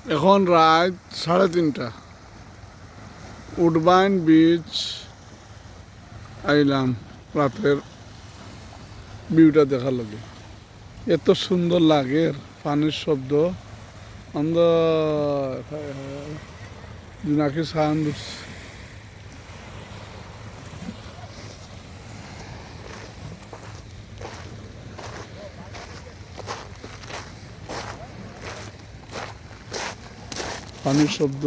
এখন রাত 3:30। উডবাইন বিচ আইলাম রাতের ভিউটা দেখার লাগে। এত সুন্দর লাগে পানির শব্দ। আমরা জোনাকি সাউন্ড। পানির শব্দ।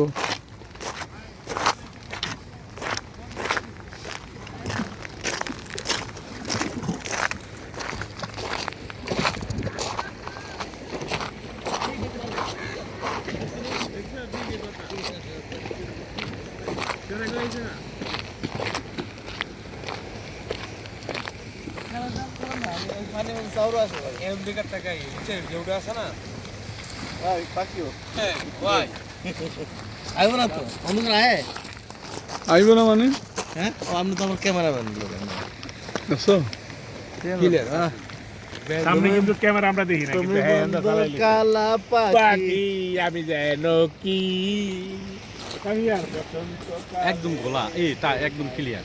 আইব না তো অন্য আয় আইব না মানে হ্যাঁ আপনি তো আমার ক্যামেরাম্যান আছো ক্লিয়ার সামনে কিন্তু ক্যামেরা আমরা দেখি না কিন্তু হ্যাঁ আমরা চালাইলি কালা পাখি বাকি আমি যেন কি আমি আর বসন্ত একদম ঘোলা তা একদম ক্লিয়ার।